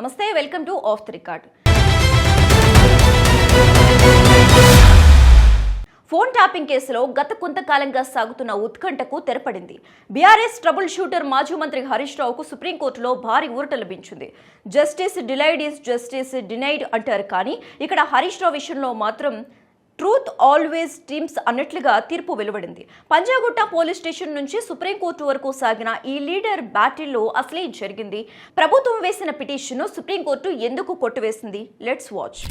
నమస్తే, welcome to of the record. Phone tapping కేసులో గత కొంతకాలంగా సాగుతున్న ఉత్కంఠకు తెరపడింది. బీఆర్ఎస్ ట్రబుల్ షూటర్ మాజీ మంత్రి హరీష్ రావుకు సుప్రీంకోర్టులో భారీ ఊరట లభించింది. Justice delayed is justice denied అంటారు, కానీ ఇక్కడ హరీష్ రావు విషయంలో మాత్రం ట్రూత్ ఆల్వేస్ టీమ్స్ అన్నట్లుగా తీర్పు వెలువడింది. పంజాగుట్ట పోలీస్ స్టేషన్ నుంచి సుప్రీంకోర్టు వరకు సాగిన ఈ లీడర్ బ్యాటిల్లో అసలే జరిగింది. ప్రభుత్వం వేసిన పిటిషన్ను సుప్రీంకోర్టు ఎందుకు కొట్టివేసింది? Let's watch.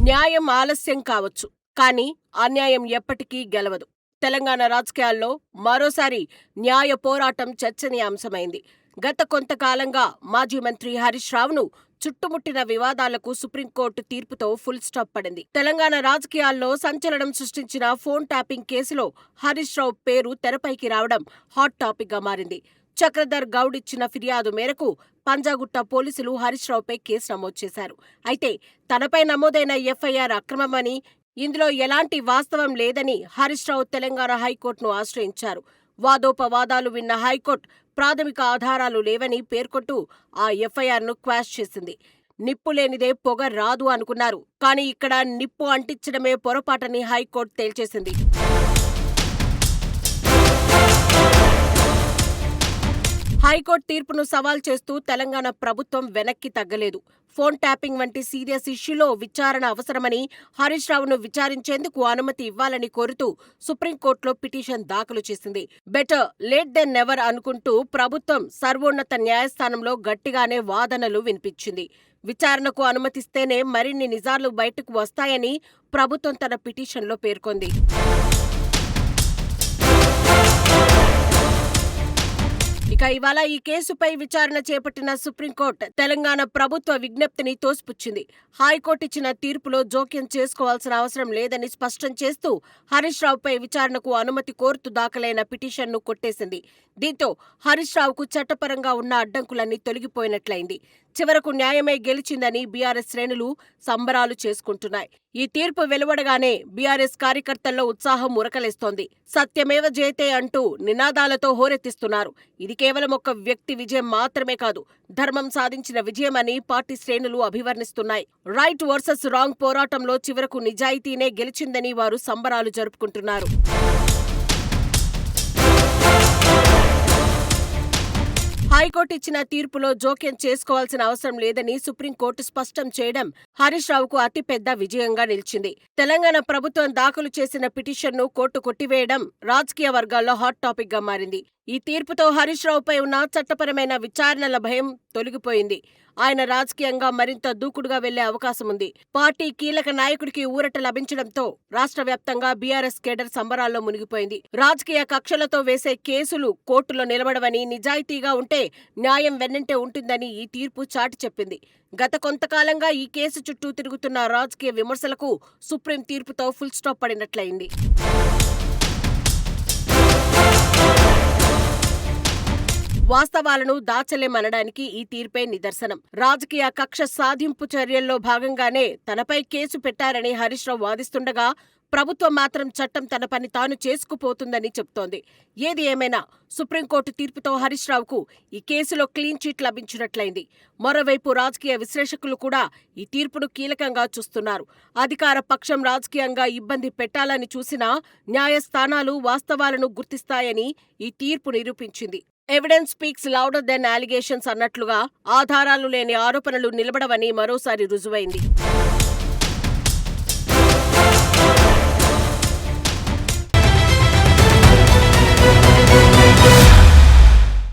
న్యాయం ఆలస్యం కావచ్చు, కానీ అన్యాయం ఎప్పటికీ గెలవదు. తెలంగాణ రాజకీయాల్లో మరోసారి న్యాయ పోరాటం చర్చనీయాంశమైంది. గత కొంతకాలంగా మాజీ మంత్రి హరీష్ రావును చుట్టుముట్టిన వివాదాలకు సుప్రీంకోర్టు తీర్పుతో ఫుల్ స్టాప్ పడింది. తెలంగాణ రాజకీయాల్లో సంచలనం సృష్టించిన ఫోన్ ట్యాపింగ్ కేసులో హరీష్ రావు పేరు తెరపైకి రావడం హాట్ టాపిక్ గా మారింది. చక్రధర్ గౌడ్ ఇచ్చిన ఫిర్యాదు మేరకు పంజాగుట్ట పోలీసులు హరీష్ రావుపై కేసు నమోదు చేశారు. అయితే తనపై నమోదైన ఎఫ్ఐఆర్ అక్రమమని, ఇందులో ఎలాంటి వాస్తవం లేదని హరీష్ రావు తెలంగాణ హైకోర్టును ఆశ్రయించారు. వాదోపవాదాలు విన్న హైకోర్టు ప్రాథమిక ఆధారాలు లేవని పేర్కొంటూ ఆ ఎఫ్ఐఆర్ను క్వాష్ చేసింది. నిప్పు లేనిదే పొగ రాదు అనుకున్నారు, కానీ ఇక్కడ నిప్పు అంటించడమే పొరపాటని హైకోర్టు తేల్చేసింది. హైకోర్టు తీర్పును సవాల్ చేస్తూ తెలంగాణ ప్రభుత్వం వెనక్కి తగ్గలేదు. ఫోన్ ట్యాపింగ్ వంటి సీరియస్ ఇష్యూలో విచారణ అవసరమని, హరీష్ రావును విచారించేందుకు అనుమతి ఇవ్వాలని కోరుతూ సుప్రీంకోర్టులో పిటిషన్ దాఖలు చేసింది. బెటర్ లేట్ దెన్ నెవర్ అనుకుంటూ ప్రభుత్వం సర్వోన్నత న్యాయస్థానంలో గట్టిగానే వాదనలు వినిపించింది. విచారణకు అనుమతిస్తేనే మరిన్ని నిజాలు బయటకు వస్తాయని ప్రభుత్వం తన పిటిషన్లో పేర్కొంది. ఇక ఇవాళ ఈ కేసుపై విచారణ చేపట్టిన సుప్రీంకోర్టు తెలంగాణ ప్రభుత్వ విజ్ఞప్తిని తోసిపుచ్చింది. హైకోర్టు ఇచ్చిన తీర్పులో జోక్యం చేసుకోవాల్సిన అవసరం లేదని స్పష్టం చేస్తూ హరీష్ రావుపై విచారణకు అనుమతి కోరుతూ దాఖలైన పిటిషన్ను కొట్టేసింది. దీంతో హరీష్ రావుకు చట్టపరంగా ఉన్న అడ్డంకులన్నీ తొలగిపోయినట్లయింది. చివరకు న్యాయమే గెలిచిందని బీఆర్ఎస్ శ్రేణులు సంబరాలు చేసుకుంటున్నాయి. ఈ తీర్పు వెలువడగానే బీఆర్ఎస్ కార్యకర్తల్లో ఉత్సాహం ఉరకలేస్తోంది. సత్యమేవ జయతే అంటూ నినాదాలతో హోరెత్తిస్తున్నారు. ఇది కేవలం ఒక వ్యక్తి విజయం మాత్రమే కాదు, ధర్మం సాధించిన విజయమని పార్టీ శ్రేణులు అభివర్ణిస్తున్నాయి. రైట్ వర్సెస్ రాంగ్ పోరాటంలో చివరకు నిజాయితీనే గెలిచిందని వారు సంబరాలు జరుపుకుంటున్నారు. హైకోర్టు ఇచ్చిన తీర్పులో జోక్యం చేసుకోవాల్సిన అవసరం లేదని సుప్రీంకోర్టు స్పష్టం చేయడం హరీష్ రావుకు అతిపెద్ద విజయంగా నిలిచింది. తెలంగాణ ప్రభుత్వం దాఖలు చేసిన పిటిషన్ను కోర్టు కొట్టివేయడం రాజకీయ వర్గాల్లో హాట్ టాపిక్ గా మారింది. ఈ తీర్పుతో హరీష్ రావుపై ఉన్న చట్టపరమైన విచారణల భయం తొలగిపోయింది. ఆయన రాజకీయంగా మరింత దూకుడుగా వెళ్లే అవకాశం ఉంది. పార్టీ కీలక నాయకుడికి ఊరట లభించడంతో రాష్ట్ర వ్యాప్తంగా బీఆర్ఎస్ కేడర్ సంబరాల్లో మునిగిపోయింది. రాజకీయ కక్షలతో వేసే కేసులు కోర్టులో నిలబడవని, నిజాయితీగా ఉంటే న్యాయం వెన్నంటే ఉంటుందని ఈ తీర్పు చాటి చెప్పింది. గత కొంతకాలంగా ఈ కేసు చుట్టూ తిరుగుతున్న రాజకీయ విమర్శలకు సుప్రీం తీర్పుతో ఫుల్ స్టాప్ పడినట్లయింది. వాస్తవాలను దాచలేమనడానికి ఈ తీర్పే నిదర్శనం. రాజకీయ కక్ష సాధింపు చర్యల్లో భాగంగానే తనపై కేసు పెట్టారని హరీష్ రావు వాదిస్తుండగా, ప్రభుత్వం మాత్రం చట్టం తన పని తాను చేసుకుపోతుందని చెప్తోంది. ఏది ఏమైనా సుప్రీంకోర్టు తీర్పుతో హరీష్ రావుకు ఈ కేసులో క్లీన్ చిట్ లభించినట్లయింది. మరోవైపు రాజకీయ విశ్లేషకులు కూడా ఈ తీర్పును కీలకంగా చూస్తున్నారు. అధికార పక్షం రాజకీయంగా ఇబ్బంది పెట్టాలని చూసినా న్యాయస్థానాలు వాస్తవాలను గుర్తిస్తాయని ఈ తీర్పు నిరూపించింది. Evidence speaks louder than allegations అన్నట్లుగా ఆధారాలు లేని ఆరోపణలు నిలబడవని మరోసారి రుజువైంది.